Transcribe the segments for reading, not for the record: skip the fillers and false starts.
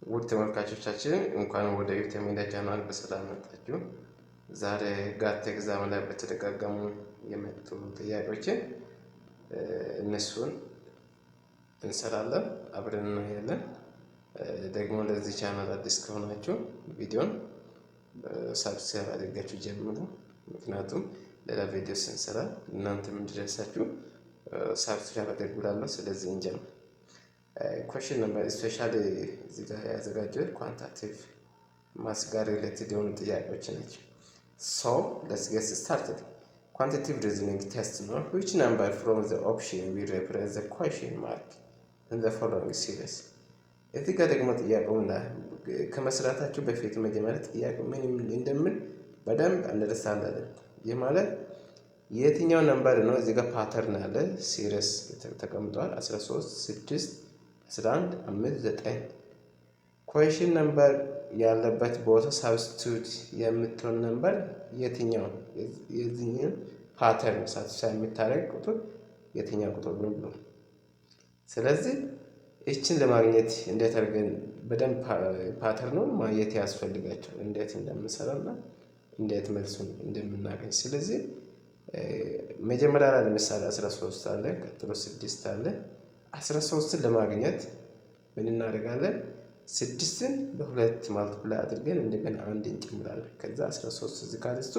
ውድ ተመልካቾቻችን እንኳን ወደ ዩቲዩብ ሚዲያ ቻናል በሰላም መጣችሁ። ዛሬ ጋት ኤግዛም ላይ በተደጋጋሙ የመጡ ጥያቄዎችን እነሱን እንሰራለን፣ አብረን እናያለን። ደግሞ ለዚህ ቻናል አዲስ ከሆናችሁ ቪዲዮን ሰብስክራይብ አድርጋችሁ ጀምሩ። ምክንያቱም ሌላ ቪዲዮ ስንሰራ እናንተም እንዲደርሳችሁ ሰብስክራይብ አድርጉላለሁ። ስለዚህ እንጀምር። question number especially እዚህ ጋር ያዘጋጀው ኳንታቲቭ ማስ ጋር ሪሌትድ የሆኑ ጥያቄዎች ናቸው። so let's get started. Quantitative reasoning test ነው. Which number from the option will represent the question mark in the following series? እዚህ ጋር ደግሞ ጥያቄውና ከመስራታችሁ በፊት መጀመሪያ ጥያቄው ምን እንደምን በደንብ አንደርስታንድ አድርጉ። ይህ ማለት የትኛው ነምበር ነው? እዚህ ጋር ፓተርን አለ፣ ሲሪስ ተቀምጧል። 13 6 11 5 9 ኩዌሽን ነምበር ያለበት ቦታ ሳብስቲቱት የምትሆን ነምበር የትኛው የዚህን ፓተርን ሳትሳይ የምታደርግ ቁጥር የትኛው ቁጥር ነው ብሎ። ስለዚህ እችን ለማግኘት እንዴት አድርገን በደንብ ፓተርኑን ማየት ያስፈልጋቸው እንዴት እንደምንሰራና እንዴት መልሱን እንደምናገኝ። ስለዚህ መጀመሪያ ላይ ለምሳሌ 13 አለ፣ ቀጥሎ 6 አለ። 13ን ለማግኘት ምን እናደርጋለን? 6ን በሁለት ማልቲፕላይ አድርገን እንደገና አንድ እንጨምራለን። ከዛ 13 እዚህ ካለስቱ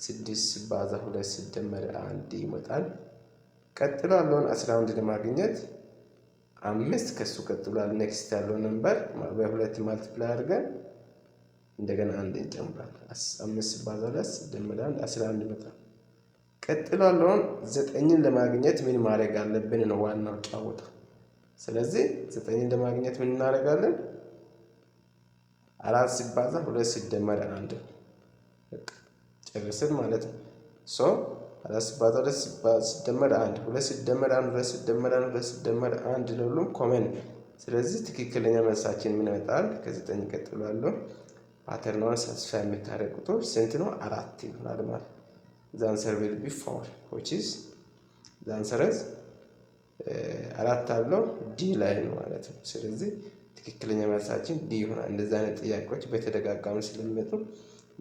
6 ባዛ 2 ሲደመር 1 ይመጣል። ቀጥሎ ያለውን 11 ለማግኘት 5 ከሱ ቀጥሎ ያለው ኔክስት ያለው ነምበር በሁለት ማልቲፕላይ አድርገን እንደገና አንድ እንጨምራለን። 5 ባዛ 2 ሲደመር 1 11 ይመጣል። ቀጥሎ ያለውን 9ን ለማግኘት ምን ማድረግ አለብን ነው ዋናው ጫወታ። ስለዚህ 9ን ለማግኘት ምን እናደርጋለን? 4 ሲባዛ 2 ሲደመር 1 ጨረስን ማለት ነው። 4 ሲባዛ 2 ሲደመር 1 2 ሲደመር 1 2 ሲደመር 1 2 ሲደመር 1 ለሁሉም ኮመን። ስለዚህ ትክክለኛ መልሳችን ምን ይመጣል? ከ9 ቀጥሎ ያለው ፓተርኗን ሳትስፋይ የምታደርግ ቁጥር ስንት ነው? 4 ይሆናል ማለት ነው። The answer will be 4, which is the answer is 4 አለው ዲ ላይ ነው ማለት ነው። ስለዚህ ትክክለኛ መልሳችን ዲ ይሆናል። እንደዛ አይነት ጥያቄዎች በተደጋጋሚ ስለሚመጡ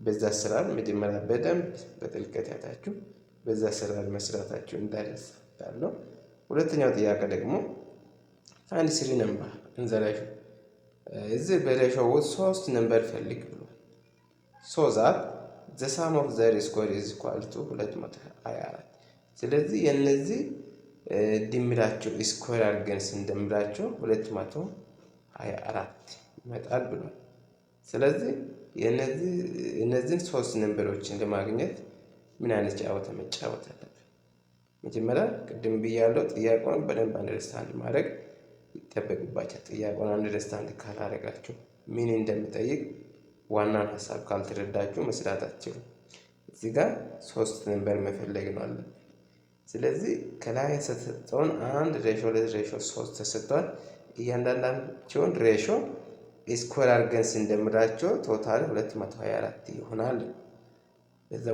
በዛ አሰራር መጀመሪያ በደንብ በጥልቀት ያታችሁ በዛ አሰራር መስራታችሁ እንዳይረሳው። ሁለተኛው ጥያቄ ደግሞ find 3 number in the ratio። እዚህ በሬሾው ውስጥ 3 ነምበር ፈልግ ብሎ so that the sum of their square is equal to 224። ስለዚህ የነዚህ ድምራቸው ስኩዌር አድርገን ስንደምራቸው 224 ይመጣል ብሏል። ስለዚህ እነዚህን 3 ነምበሮችን ለማግኘት ምን አይነት ጨዋታ መጫወት አለብን? መጀመሪያ ቅድም ብያለሁ፣ ጥያቄውን በደንብ አንደርስታንድ ማድረግ ይጠበቅባቸዋል። ጥያቄውን አንደርስታንድ ካላደረጋችሁ ምን እንደምጠይቅ ዋና ሐሳብ ካልተረዳችሁ መስራት አትችሉም። እዚህ ጋር 3 ነምበር መፈለግ ነው አለ። ስለዚህ ከላይ የተሰጠውን 1 ሬሾ 2 ሬሾ 3 ተሰጥቷል። እያንዳንዳቸውን ሬሾ ስኩዌር አድርገን ስንደምራቸው ቶታል 224 ይሆናል።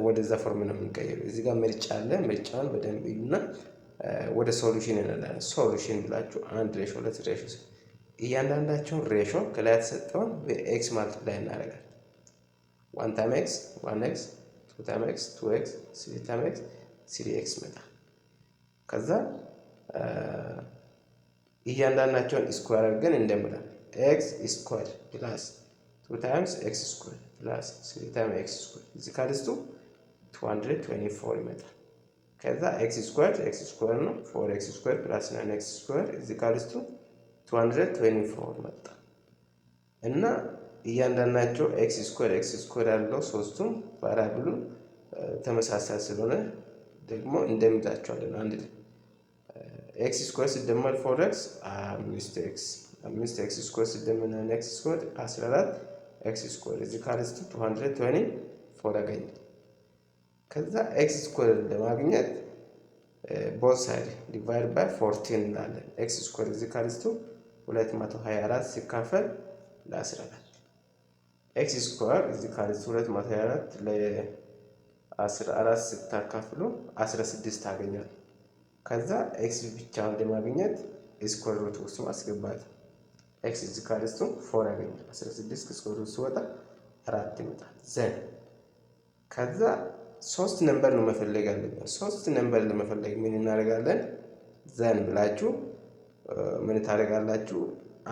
ወደዛ ፎርም ነው የምንቀይረው። እዚህ ጋር ምርጫ አለ። ምርጫውን በደንብ ይዩና ወደ ሶሉሽን እንላለን። ሶሉሽን ብላችሁ 1 ሬሾ 2 ሬሾ እያንዳንዳቸውን ሬሾ ከላይ የተሰጠውን በኤክስ ማልቲፕላይ እናደርጋለን። 1 ታይም ኤክስ 1 ኤክስ 2 ታይም ኤክስ 2 ኤክስ 3 ታይም ኤክስ 3 ኤክስ መጣ። ከዛ እያንዳንዳቸውን ስኩዌር አድርገን እንደምራለን። ኤክስ ስኩዌር ፕላስ 2 ታይምስ ኤክስ ስኩዌር ፕላስ 3 ታይም ኤክስ ስኩዌር እዚህ ካልስቱ 224 ይመጣል። ከዛ ኤክስ ስኩዌር ነው 4 ኤክስ ስኩዌር ፕላስ 9 ኤክስ ስኩዌር እዚህ ካልስቱ 224 መጣ። እና እያንዳንዳቸው ኤክስ ስኩዌር ያለው ሶስቱም ቫሪያብሉ ተመሳሳይ ስለሆነ ደግሞ እንደምታቸዋለን አንድ ላይ ኤክስ ስኩዌር ሲደመር 4x 5x ስኩዌር ሲደመር 9x ስኩዌር 14 ኤክስ ስኩዌር እዚህ ካልስቱ 224 አገኘ። ከዛ ኤክስ ስኩዌር ለማግኘት ቦዝ ሳይድ ዲቫይድ ባይ 14 እንላለን። ኤክስ ስኩዌር እዚህ ካልስቱ 224 ሲካፈል ለ14 ኤክስ ስኩዌር እዚህ ካልስቱ 224 ለ14 ስታካፍሉ 16 ታገኛል። ከዛ ኤክስ ብቻውን ለማግኘት ስኩዌር ሩት ውስጥ ማስገባት ኤክስ ኢዝ ኢኳልስ ቱ 4 ያገኛል። 16 ከስኩዌር ሩት ሲወጣ 4 ይመጣል። ዘን ከዛ 3 ነምበር ነው መፈለግ ያለብን። 3 ነምበር ለመፈለግ ምን እናደርጋለን? ዘን ብላችሁ ምን ታደርጋላችሁ?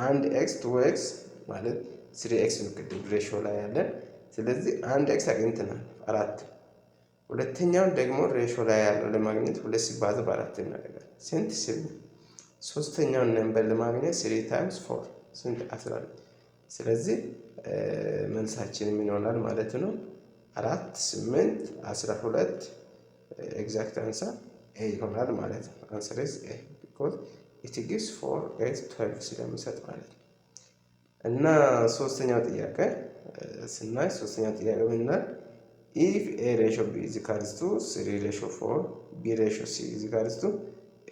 አንድ ኤክስ 2 ኤክስ ማለት 3 ኤክስ ነው ቅድም ሬሽዮ ላይ ያለን። ስለዚህ አንድ ኤክስ አግኝተናል 4። ሁለተኛውን ደግሞ ሬሽዮ ላይ ያለው ለማግኘት 2 ሲባዛ በ4 እናደርጋለን። ስንት? 8። ሶስተኛውን ነምበር ለማግኘት 3 ታይምስ 4 ስንት? 12። ስለዚህ መልሳችን ምን ይሆናል ማለት ነው? 4 8 12 ኤግዛክት አንሰር ኤ ይሆናል ማለት ነው። አንሰር ኢዝ ኤ ቢኮዝ ኢት ጊቭስ 4 8 12 ስለሚሰጥ ማለት ነው። እና ሶስተኛው ጥያቄ ስናይ ሶስተኛው ጥያቄ ምን ይላል? ኢፍ ኤ ሬሽዮ ቢ ኢዝ ኢኳልስ ቱ 3 ሬሽዮ 4 ቢ ሬሽዮ ሲ ኢዝ ኢኳልስ ቱ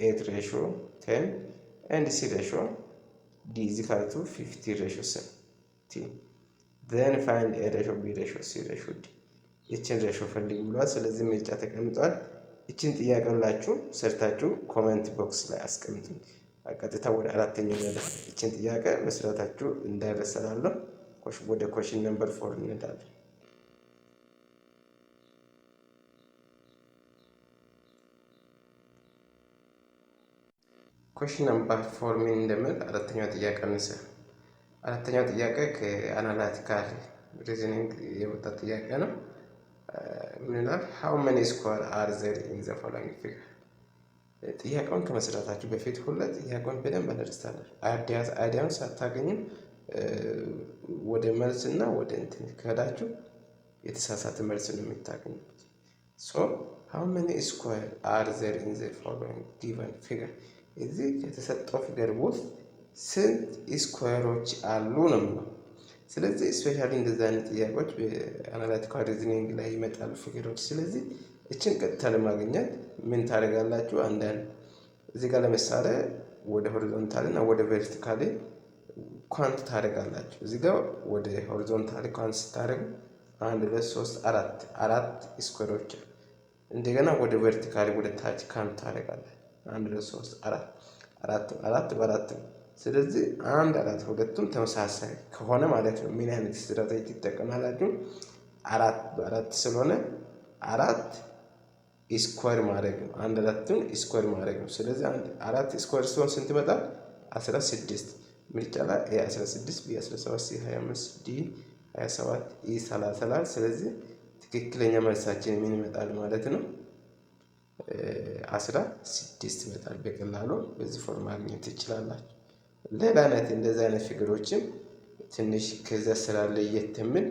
8 ሬሽዮ 10 ኤንድ ሲ ሬሽዮ ዲ ኢዝ ኢኳል ቱ 50 ሬሽዮ 70 then find a ሬሽዮ ቢ ሬሽዮ ሲ ሬሽዮ ዲ ይችን ሬሽዮ ፈልግ ብሏል። ስለዚህ ምርጫ ተቀምጧል። ይችን ጥያቄ ሁላችሁ ሰርታችሁ ኮሜንት ቦክስ ላይ አስቀምጡ። ቀጥታ ወደ አራተኛው ያለ ይችን ጥያቄ መስራታችሁ እንዳይረሳላለሁ። ወደ ኮሽን ነምበር 4 እንሄዳለን። ኮሽን ነምበር 4 ምን እንደምል አራተኛው ጥያቄ እንስራ። አራተኛው ጥያቄ ከአናላቲካል ሪዝኒንግ የወጣ ጥያቄ ነው። ምን ይላል? how many square are there in the following figure? ጥያቄውን ከመስራታችሁ በፊት ሁለት ጥያቄውን በደንብ አንደርስታንድ አይዲያውን ሳታገኙ ወደ መልስና ወደ እንትን ከሄዳችሁ የተሳሳተ መልስ ነው የምታገኙት። so how many square are there in the following given figure? እዚህ የተሰጠው ፊገር ውስጥ ስንት ስኩዌሮች አሉ ነው የሚለው። ስለዚህ ስፔሻሊ እንደዚህ አይነት ጥያቄዎች በአናላቲካል ሪዝኒንግ ላይ ይመጣሉ ፊገሮች። ስለዚህ እችን ቀጥታ ለማግኘት ምን ታደርጋላችሁ? አንዳንድ እዚህ ጋር ለምሳሌ ወደ ሆሪዞንታል እና ወደ ቨርቲካል ኳንት ታደርጋላችሁ። እዚህ ጋር ወደ ሆሪዞንታል ኳንት ስታደርጉ 1 2 3 4 ስኩዌሮች እንደገና ወደ ቨርቲካል ወደ ታች ኳንት ታደርጋላችሁ። 1 2 3 4 በ4 ስለዚህ 1 4 ሁለቱም ተመሳሳይ ከሆነ ማለት ነው ምን አይነት ስትራቴጂ ትጠቀማላችሁ? 4 በ4 ስለሆነ 4 ስኩዌር ማድረግ ነው። 1 4ቱን ስኩዌር ማድረግ ነው። ስለዚህ 4 ስኩዌር ሲሆን ስንት ይመጣል? 16። ምርጫ ላይ ኤ 16 ቢ 17 ሲ 25 ዲ 27 ኢ 30። ስለዚህ ትክክለኛ መልሳችን ምን ይመጣል ማለት ነው? 16 ይመጣል። በቀላሉ በዚህ ፎርም ማግኘት ትችላላችሁ። ሌላ አይነት እንደዚህ አይነት ፊገሮችም ትንሽ ከዚያ ስላለ የትምን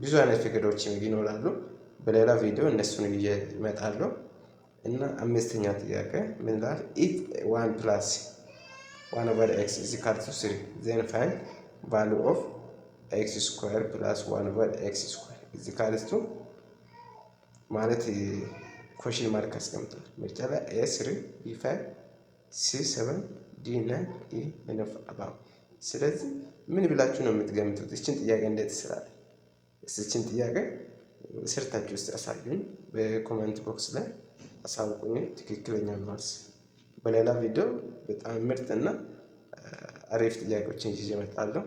ብዙ አይነት ፊገሮችም ይኖራሉ። በሌላ ቪዲዮ እነሱን ይዤ እመጣለሁ። እና አምስተኛ ጥያቄ ምን ይላል? ኢፍ 1 + 1 over x is equal to 3 then find value of x square plus 1 over x square is equal to ማለት ኮሽን ማርክ አስቀምጧል። ምርጫ ላይ A3 B5 C7 D9 E አባው። ስለዚህ ምን ብላችሁ ነው የምትገምቱት? እችን ጥያቄ እንዴት ይስራል? እችን ጥያቄ ሰርታችሁ ውስጥ አሳዩኝ። በኮሜንት ቦክስ ላይ አሳውቁኝ ትክክለኛ መልስ። በሌላ ቪዲዮ በጣም ምርጥና አሪፍ ጥያቄዎችን ይዤ እመጣለሁ።